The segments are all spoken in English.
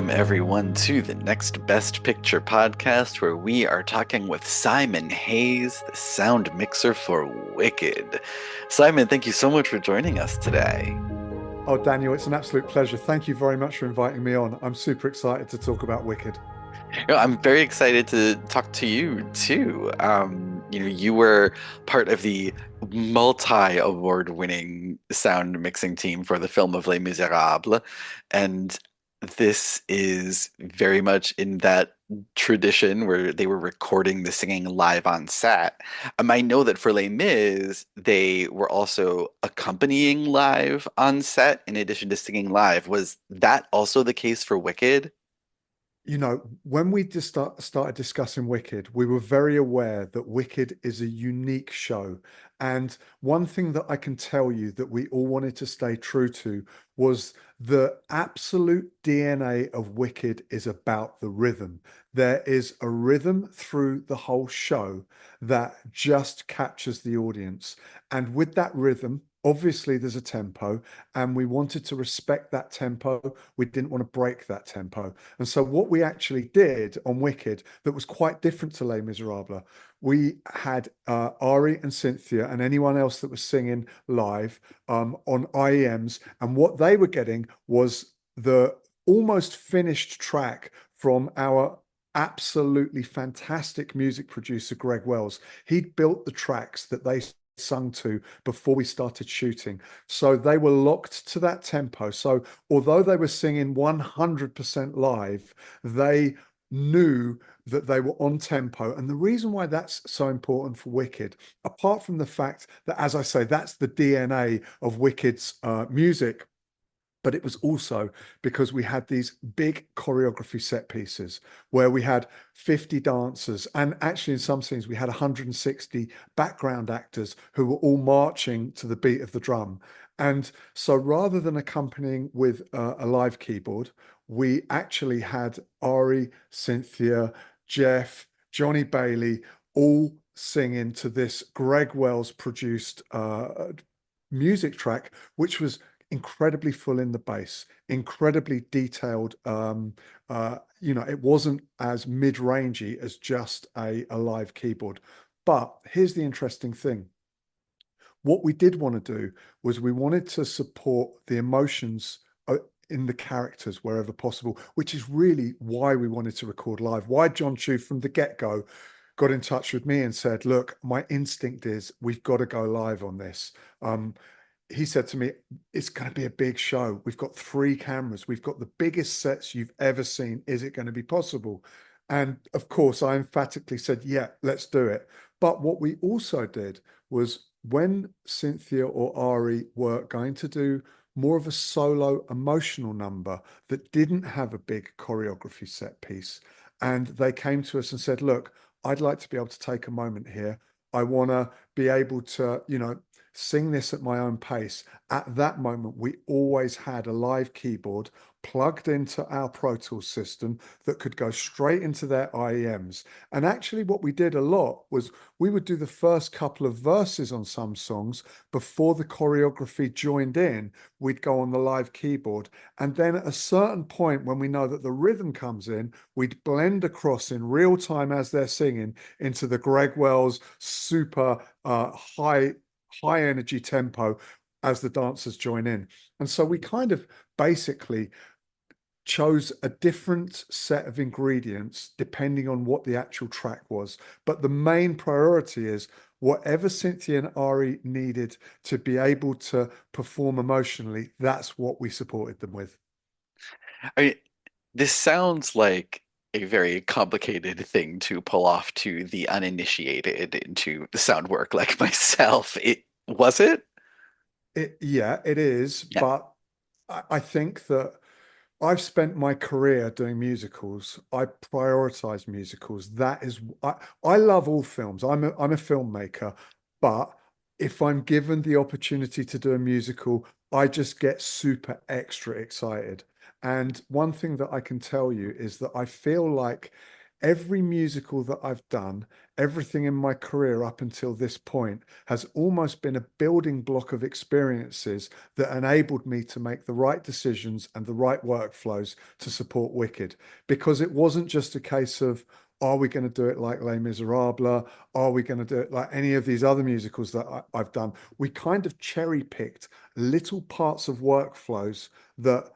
Welcome, everyone, to the Next Best Picture podcast, where we are talking with Simon Hayes, the sound mixer for Wicked. Simon, thank you so much for joining us today. Oh, Daniel, it's an absolute pleasure. Thank you very much for inviting me on. I'm super excited to talk about Wicked. I'm very excited to talk to you too. You were part of the multi-award-winning sound mixing team for the film of Les Miserables, and this is very much in that tradition where they were recording the singing live on set. I know that for Les Mis, they were also accompanying live on set in addition to singing live. Was that also the case for Wicked? When we just started discussing Wicked, we were very aware that Wicked is a unique show. And one thing that I can tell you that we all wanted to stay true to was the absolute DNA of Wicked is about the rhythm. There is a rhythm through the whole show that just captures the audience. And with that rhythm, obviously there's a tempo, and we wanted to respect that tempo. We didn't want to break that tempo. And so what we actually did on Wicked that was quite different to Les Miserables, we had Ari and Cynthia and anyone else that was singing live on IEMs. And what they were getting was the almost finished track from our absolutely fantastic music producer, Greg Wells. He'd built the tracks that they sung to before we started shooting. So they were locked to that tempo. So although they were singing 100% live, they knew that they were on tempo. And the reason why that's so important for Wicked, apart from the fact that, as I say, that's the DNA of Wicked's music, but it was also because we had these big choreography set pieces where we had 50 dancers, and actually in some scenes we had 160 background actors who were all marching to the beat of the drum. And so rather than accompanying with a live keyboard, we actually had Ari, Cynthia, Jeff, Johnny Bailey all singing to this Greg Wells produced music track, which was incredibly full in the bass, incredibly detailed. It wasn't as mid-rangey as just a live keyboard. But here's the interesting thing. What we did want to do was we wanted to support the emotions in the characters wherever possible, which is really why we wanted to record live. Why John Chu from the get-go got in touch with me and said, look, my instinct is we've got to go live on this. He said to me, it's going to be a big show. We've got 3 cameras. We've got the biggest sets you've ever seen. Is it going to be possible? And of course, I emphatically said, yeah, let's do it. But what we also did was when Cynthia or Ari were going to do more of a solo emotional number that didn't have a big choreography set piece, and they came to us and said, look, I'd like to be able to take a moment here. I want to be able to, sing this at my own pace. At that moment, we always had a live keyboard plugged into our Pro Tools system that could go straight into their IEMs. And actually, what we did a lot was we would do the first couple of verses on some songs before the choreography joined in. We'd go on the live keyboard. And then at a certain point, when we know that the rhythm comes in, we'd blend across in real time as they're singing into the Greg Wells super high energy tempo as the dancers join in. And so we kind of basically chose a different set of ingredients depending on what the actual track was. But the main priority is whatever Cynthia and Ari needed to be able to perform emotionally, that's what we supported them with. I mean, this sounds like a very complicated thing to pull off to the uninitiated into sound work like myself. It was it? Yeah, it is. Yeah. But I think that I've spent my career doing musicals. I prioritize musicals. I love all films. I'm a filmmaker, but if I'm given the opportunity to do a musical, I just get super extra excited. And one thing that I can tell you is that I feel like every musical that I've done, everything in my career up until this point has almost been a building block of experiences that enabled me to make the right decisions and the right workflows to support Wicked. Because it wasn't just a case of, are we going to do it like Les Miserables? Are we going to do it like any of these other musicals that I've done? We kind of cherry picked little parts of workflows that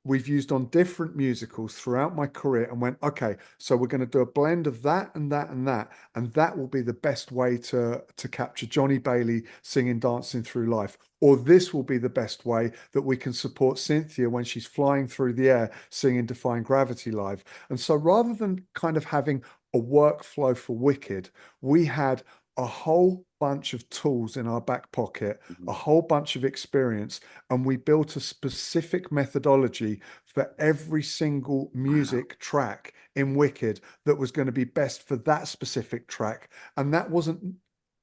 we've used on different musicals throughout my career and went, okay, so we're going to do a blend of that and that and that, and that will be the best way to capture Johnny Bailey singing Dancing Through Life. Or this will be the best way that we can support Cynthia when she's flying through the air singing Defying Gravity live. And so rather than kind of having a workflow for Wicked, we had a whole bunch of tools in our back pocket, a Mhm. whole bunch of experience, and we built a specific methodology for every single Wow. music track in Wicked that was going to be best for that specific track. And that wasn't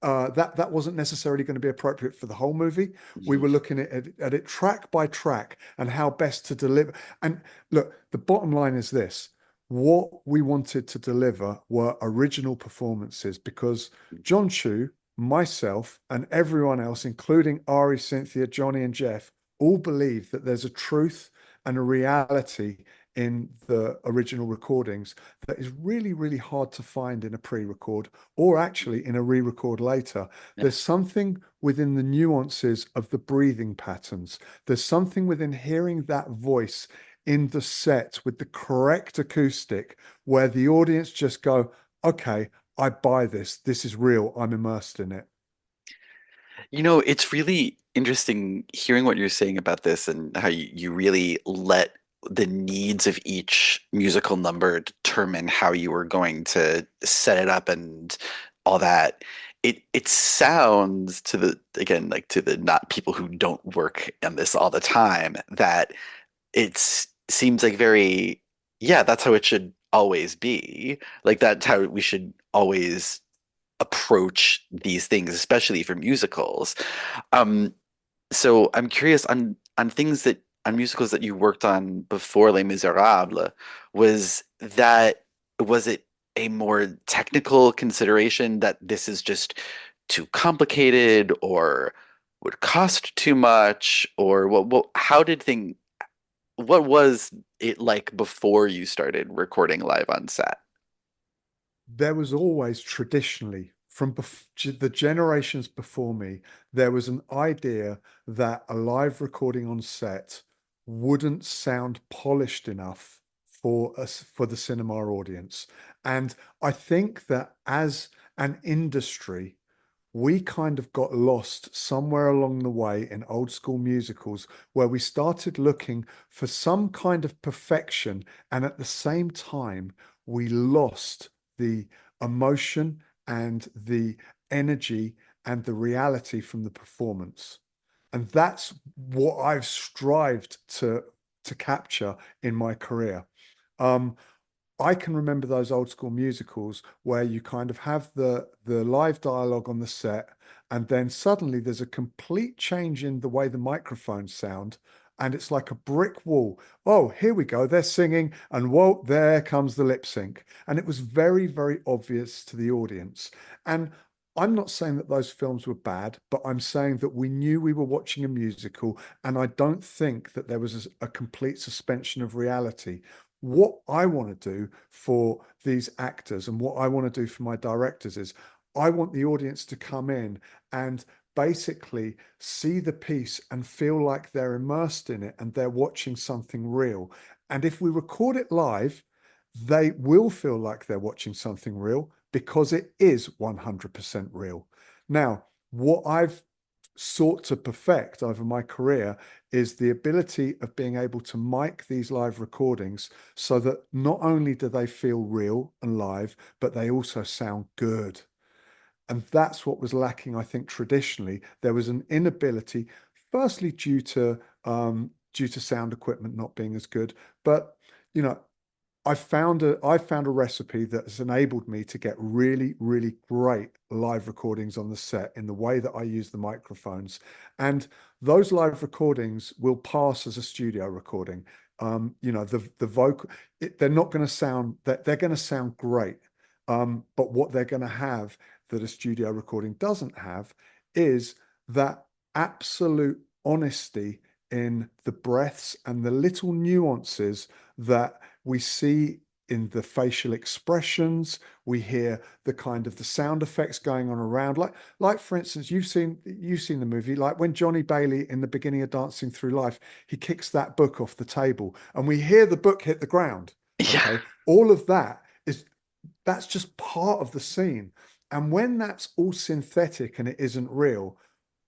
necessarily going to be appropriate for the whole movie. We Mhm. were looking at it track by track and how best to deliver. And look, the bottom line is this. What we wanted to deliver were original performances because John Chu, myself, and everyone else, including Ari, Cynthia, Johnny, and Jeff, all believe that there's a truth and a reality in the original recordings that is really, really hard to find in a pre-record or actually in a re-record later. Yeah. There's something within the nuances of the breathing patterns. There's something within hearing that voice in the set with the correct acoustic where the audience just go, okay, I buy this. This is real. I'm immersed in it. It's really interesting hearing what you're saying about this and how you really let the needs of each musical number determine how you were going to set it up and all that. It sounds to the again like to the not people who don't work on this all the time that it seems like very yeah, that's how it should always be. Like that's how we should always approach these things, especially for musicals. Um, so I'm curious on things that on musicals that you worked on before Les Miserables, was was it a more technical consideration that this is just too complicated or would cost too much or what was it like before you started recording live on set? There was always traditionally, from the generations before me, there was an idea that a live recording on set wouldn't sound polished enough for us for the cinema audience. And I think that as an industry, we kind of got lost somewhere along the way in old school musicals where we started looking for some kind of perfection. And at the same time, we lost the emotion and the energy and the reality from the performance. And that's what I've strived to capture in my career. Um, I can remember those old school musicals where you kind of have the live dialogue on the set, and then suddenly there's a complete change in the way the microphones sound, and it's like a brick wall. Oh, here we go, they're singing, and whoa, there comes the lip sync. And it was very, very obvious to the audience. And I'm not saying that those films were bad, but I'm saying that we knew we were watching a musical, and I don't think that there was a complete suspension of reality. What I want to do for these actors and what I want to do for my directors is I want the audience to come in and basically see the piece and feel like they're immersed in it and they're watching something real. And if we record it live, they will feel like they're watching something real because it is 100% real. Now, what I've sought to perfect over my career is the ability of being able to mic these live recordings so that not only do they feel real and live, but they also sound good. And that's what was lacking, I think, traditionally. There was an inability, firstly due to sound equipment not being as good, but you know, I found a recipe that has enabled me to get really, really great live recordings on the set in the way that I use the microphones. And those live recordings will pass as a studio recording. The vocal, they're not going to sound that they're going to sound great. But what they're going to have that a studio recording doesn't have is that absolute honesty in the breaths and the little nuances that we see in the facial expressions. We hear the kind of the sound effects going on around. Like for instance, you've seen the movie, like when Johnny Bailey in the beginning of Dancing Through Life, he kicks that book off the table and we hear the book hit the ground. Yeah. Okay. All of that is that's just part of the scene. And when that's all synthetic and it isn't real,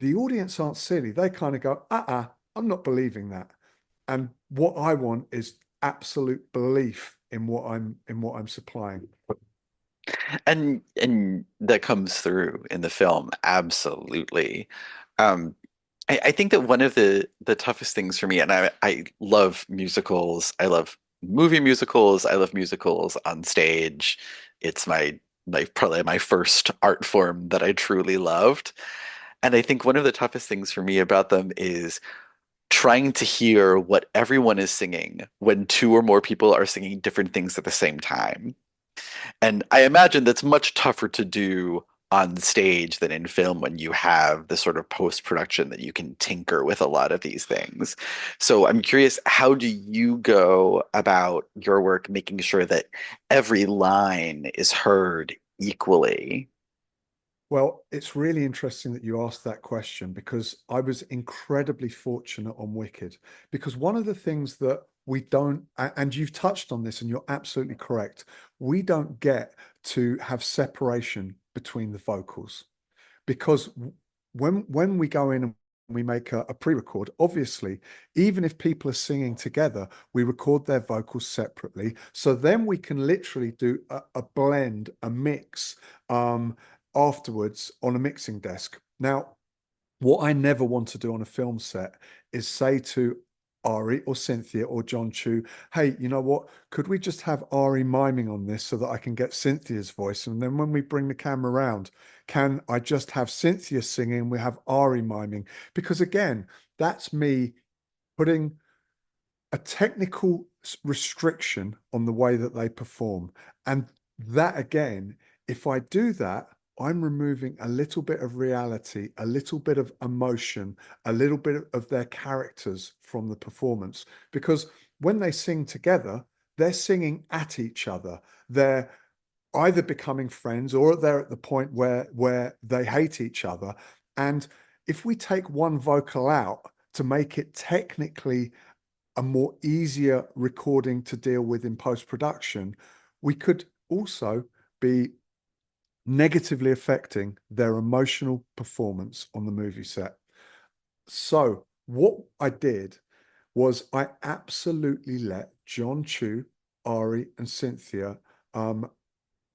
the audience aren't silly. They kind of go, I'm not believing that. And what I want is absolute belief in what I'm supplying. And that comes through in the film, absolutely. Um, I think that one of the toughest things for me, and I love musicals, I love movie musicals, I love musicals on stage. It's my probably my first art form that I truly loved. And I think one of the toughest things for me about them is trying to hear what everyone is singing when two or more people are singing different things at the same time. And I imagine that's much tougher to do on stage than in film when you have the sort of post-production that you can tinker with a lot of these things. So I'm curious, how do you go about your work making sure that every line is heard equally? Well, it's really interesting that you asked that question because I was incredibly fortunate on Wicked. Because one of the things that we don't, and you've touched on this and you're absolutely correct, we don't get to have separation between the vocals. Because when we go in and we make a pre-record, obviously, even if people are singing together, we record their vocals separately. So then we can literally do a blend, a mix afterwards on a mixing desk. Now, what I never want to do on a film set is say to Ari or Cynthia or John Chu, hey, you know what? Could we just have Ari miming on this so that I can get Cynthia's voice? And then when we bring the camera around, can I just have Cynthia singing and we have Ari miming? Because again, that's me putting a technical restriction on the way that they perform. And that again, if I do that, I'm removing a little bit of reality, a little bit of emotion, a little bit of their characters from the performance. Because when they sing together, they're singing at each other. They're either becoming friends or they're at the point where they hate each other. And if we take one vocal out to make it technically a more easier recording to deal with in post-production, we could also be negatively affecting their emotional performance on the movie set. So what I did was I absolutely let John Chu, Ari, and Cynthia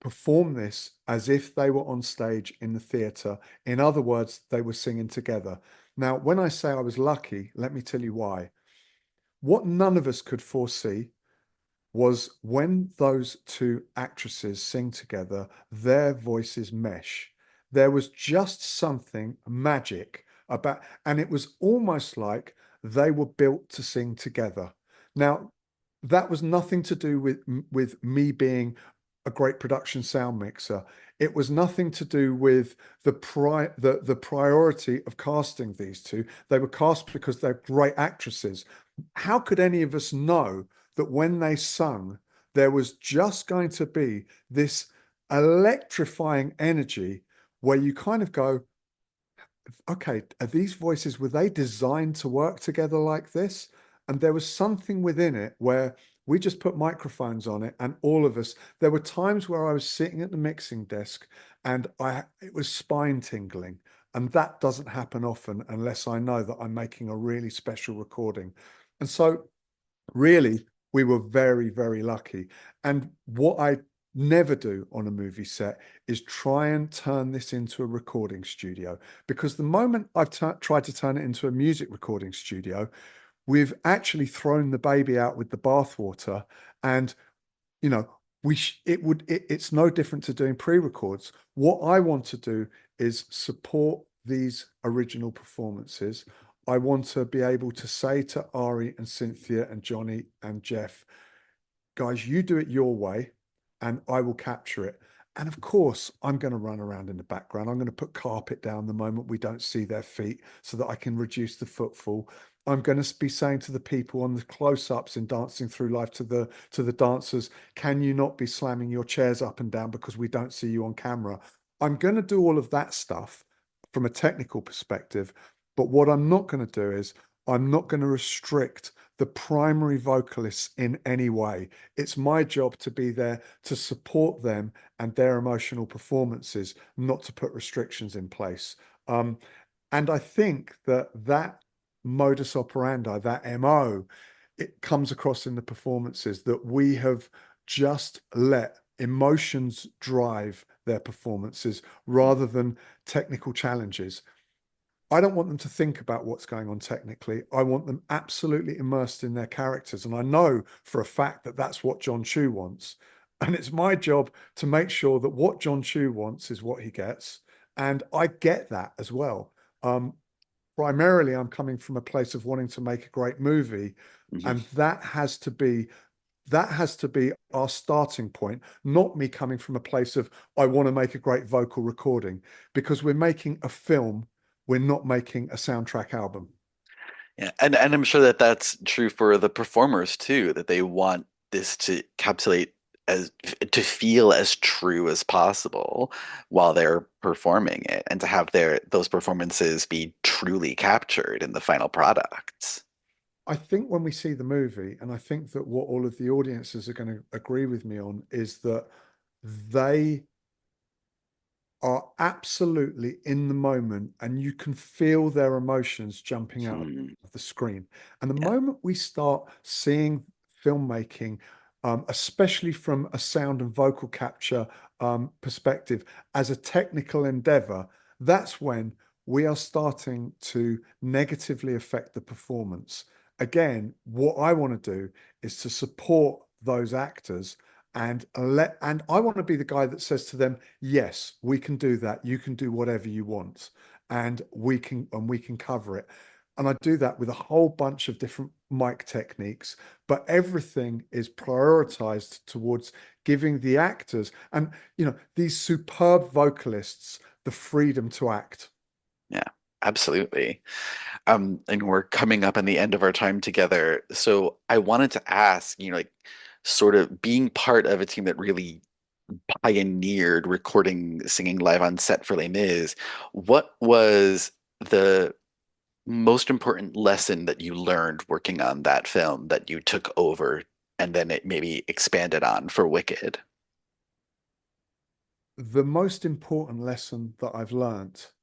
perform this as if they were on stage in the theatre. In other words, they were singing together. Now, when I say I was lucky, let me tell you why. What none of us could foresee was when those two actresses sing together, their voices mesh. There was just something magic about, and it was almost like they were built to sing together. Now, that was nothing to do with me being a great production sound mixer. It was nothing to do with the priority of casting these two. They were cast because they're great actresses. How could any of us know that when they sung, there was just going to be this electrifying energy where you kind of go, okay, are these voices, were they designed to work together like this? And there was something within it where we just put microphones on it and all of us, there were times where I was sitting at the mixing desk and it was spine tingling. And that doesn't happen often unless I know that I'm making a really special recording. And so really, we were very, very lucky. And what I never do on a movie set is try and turn this into a recording studio. Because the moment I've tried to turn it into a music recording studio, we've actually thrown the baby out with the bathwater. And, you know, it's no different to doing pre-records. What I want to do is support these original performances. I want to be able to say to Ari and Cynthia and Johnny and Jeff, guys, you do it your way and I will capture it. And of course, I'm going to run around in the background. I'm going to put carpet down the moment we don't see their feet so that I can reduce the footfall. I'm going to be saying to the people on the close-ups in Dancing Through Life to the dancers, can you not be slamming your chairs up and down because we don't see you on camera? I'm going to do all of that stuff from a technical perspective, but what I'm not going to do is I'm not going to restrict the primary vocalists in any way. It's my job to be there to support them and their emotional performances, not to put restrictions in place. Um, and I think that modus operandi, that MO, it comes across in the performances that we have just let emotions drive their performances rather than technical challenges. I don't want them to think about what's going on technically. I want them absolutely immersed in their characters. And I know for a fact that that's what John Chu wants. And it's my job to make sure that what John Chu wants is what he gets. And I get that as well. Um, Primarily, I'm coming from a place of wanting to make a great movie. And Hmm. that has to be our starting point, not me coming from a place of I want to make a great vocal recording, because we're making a film, we're not making a soundtrack album. Yeah, and I'm sure that that's true for the performers too, that they want this to encapsulate as to feel as true as possible while they're performing it, and to have those performances be truly captured in the final products. I think when we see the movie, and I think that what all of the audiences are going to agree with me on, is that they are absolutely in the moment and you can feel their emotions jumping out Hmm. of the screen. And the Yeah. moment we start seeing filmmaking, especially from a sound and vocal capture perspective, as a technical endeavor, that's when we are starting to negatively affect the performance. Again, what I want to do is to support those actors and I want to be the guy that says to them, yes, we can do that. You can do whatever you want, and we can cover it. And I do that with a whole bunch of different mic techniques, but everything is prioritized towards giving the actors and these superb vocalists the freedom to act. Yeah, absolutely. And we're coming up on the end of our time together. So I wanted to ask, like sort of being part of a team that really pioneered recording singing live on set for Les Mis, what was the most important lesson that you learned working on that film that you took over and then it maybe expanded on for Wicked? The most important lesson that I've learnt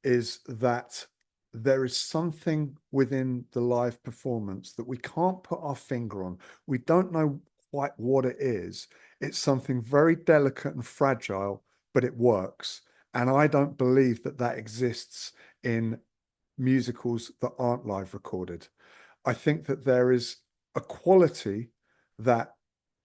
is that there is something within the live performance that we can't put our finger on. We don't know quite what it is. It's something very delicate and fragile, but it works. And I don't believe that that exists in musicals that aren't live recorded. I think that there is a quality that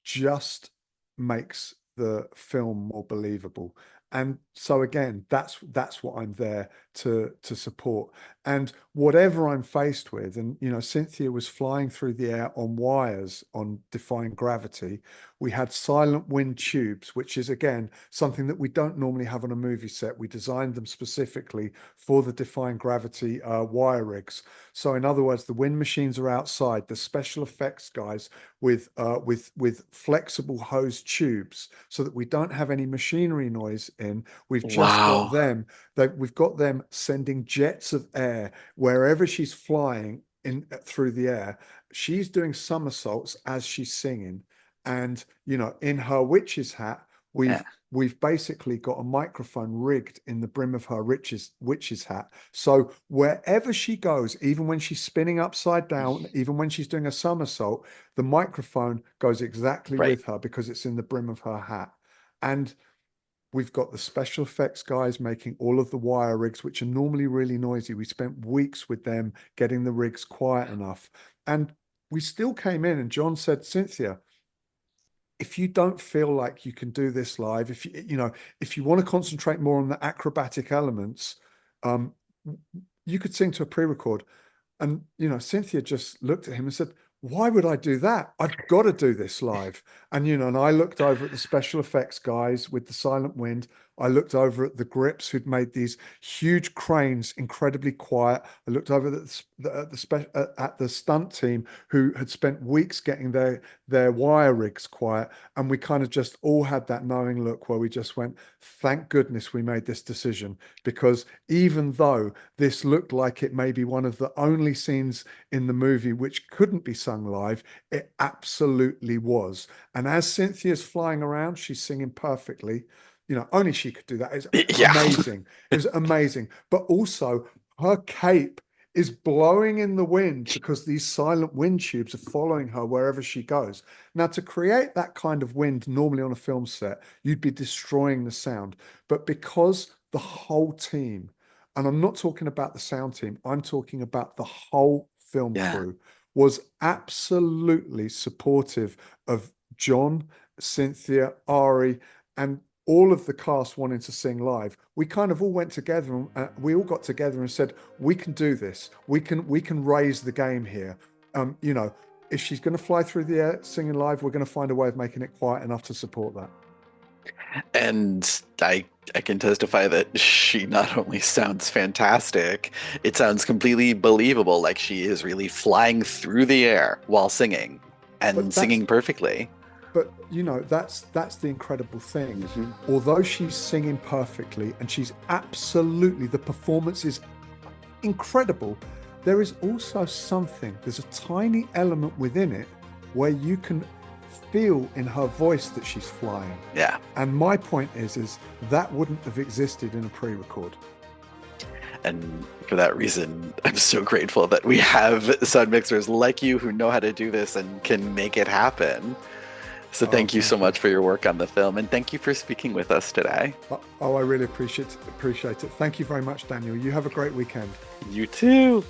just makes the film more believable. And so again, that's what I'm there to support. And whatever I'm faced with, and Cynthia was flying through the air on wires on Defying Gravity. We had silent wind tubes, which is again something that we don't normally have on a movie set. We designed them specifically for the Defying Gravity wire rigs. So in other words, the wind machines are outside. The special effects guys with flexible hose tubes so that we don't have any machinery noise in. We've just got Wow. them. We've got them sending jets of air wherever she's flying in through the air. She's doing somersaults as she's singing, and in her witch's hat, Yeah. we've basically got a microphone rigged in the brim of her witch's hat. So wherever she goes, even when she's spinning upside down, even when she's doing a somersault, the microphone goes exactly Right. with her because it's in the brim of her hat. And we've got the special effects guys making all of the wire rigs, which are normally really noisy. We spent weeks with them getting the rigs quiet enough. And we still came in, and John said, Cynthia, if you don't feel like you can do this live, if you want to concentrate more on the acrobatic elements, um, you could sing to a pre-record. And, Cynthia just looked at him and said, "Why would I do that? I've got to do this live." And I looked over at the special effects guys with the silent wind. I looked over at the grips who'd made these huge cranes incredibly quiet. I looked over at the stunt team who had spent weeks getting their wire rigs quiet. And we kind of just all had that knowing look where we just went, thank goodness we made this decision. Because even though this looked like it may be one of the only scenes in the movie which couldn't be sung live, it absolutely was. And as Cynthia's flying around, she's singing perfectly. Only she could do that. It's Yeah. amazing. It was amazing. But also, her cape is blowing in the wind because these silent wind tubes are following her wherever she goes. Now, to create that kind of wind normally on a film set, you'd be destroying the sound. But because the whole team, and I'm not talking about the sound team, I'm talking about the whole film Yeah. crew, was absolutely supportive of John, Cynthia, Ari, and all of the cast wanting to sing live. We kind of all went together and we all got together and said, we can do this. We can raise the game here. Um, you know, if she's going to fly through the air singing live, we're going to find a way of making it quiet enough to support that. And I can testify that she not only sounds fantastic, it sounds completely believable, like she is really flying through the air while singing and But that's singing perfectly. that's the incredible thing. Hmm. Although she's singing perfectly and she's absolutely the performance is incredible, there is also something, there's a tiny element within it where you can feel in her voice that she's flying. Yeah. And my point is that wouldn't have existed in a pre-record. And for that reason, I'm so grateful that we have sound mixers like you who know how to do this and can make it happen. So Oh, thank you so thank you. much for your work on the film, and thank you for speaking with us today. Oh, I really appreciate it. Thank you very much, Daniel. You have a great weekend. You too.